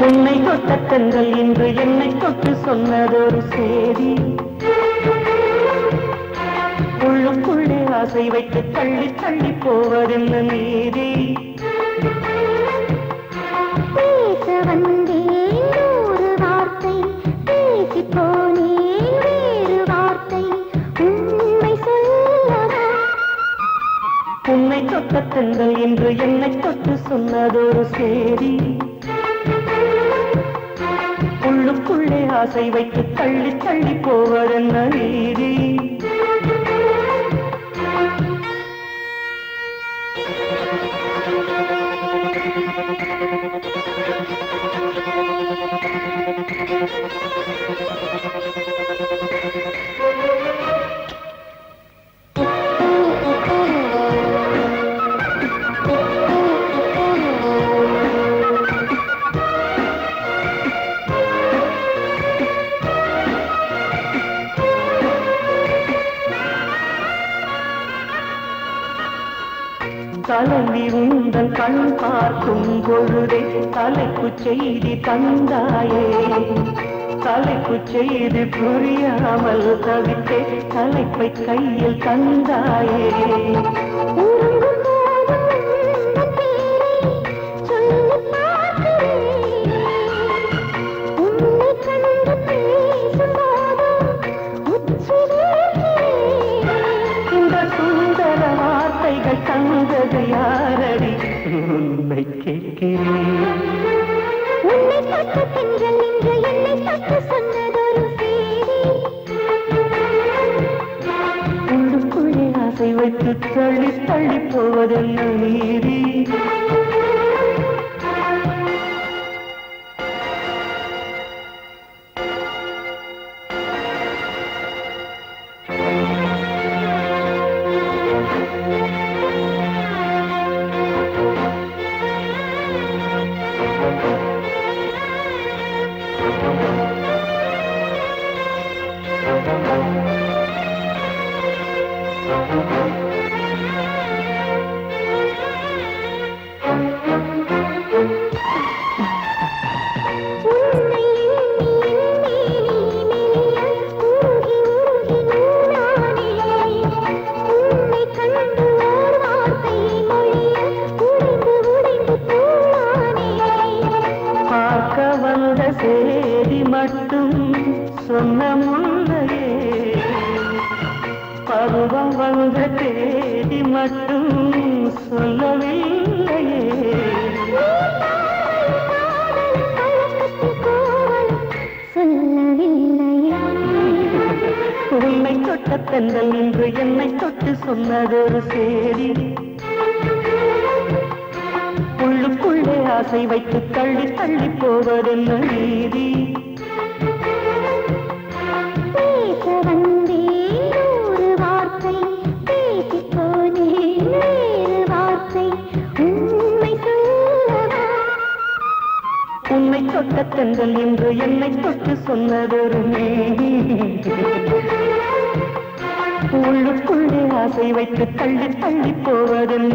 உன்னை தொட்ட தென்றல் இன்று என்னை தொட்டு சொன்னதொரு சேதி. உள்ளுக்குள்ளே ஆசை வைத்து தள்ளி தள்ளி போவதென்ன நீதி. பேச வந்தேன் ஒரு வார்த்தை, பேசி போனேன் வேறு வார்த்தை, உண்மை சொல்லவா? உன்னை தொட்ட தென்றல் இன்று என்னை தொட்டு சொன்னதொரு சேதி. உள்ளுக்குள்ளே ஆசை வைத்து தள்ளி தள்ளி போவதென்ன நீதி. கலவி உந்தன் கண் பார்க்கும் பொழுதே தலைப்பு செய்தி தந்தாயே. தலைப்பு செய்தி புரியாமல் தவித்தே தலைப்பை கையில் தந்தாயே. தந்தது யாரடி உன்னை கேட்கிறேன். உன்னை தொட்ட தென்றல் இன்று என்னை தொட்டு சொன்னதொரு சேதி. உள்ளுக்குள்ளே ஆசை வைத்து தள்ளி தள்ளி போவதென்ன நீதி. சேதி மட்டும் சொன்ன முன்னையே பருவம் வந்த தேதி மட்டும் சொல்லவில்லையே. உன்னை தொட்ட தென்றல் இன்று என்னை தொட்டு சொன்னதொரு சேதி. உள்ளுக்குள்ளே ஆசை வைத்து தள்ளி தள்ளி போவதென்ன நீதி. பேச வந்தேன் ஒரு வார்த்தை, பேசி போனேன் வேறு வார்த்தை, உண்மை சொல்லவா? உன்னை தொட்ட தென்றல் இன்று என்னை தொட்டு சொன்னதொரு நீதி. உள்ளுக்குள்ளே ஆசை வைத்து தள்ளி தள்ளி போவதென்ன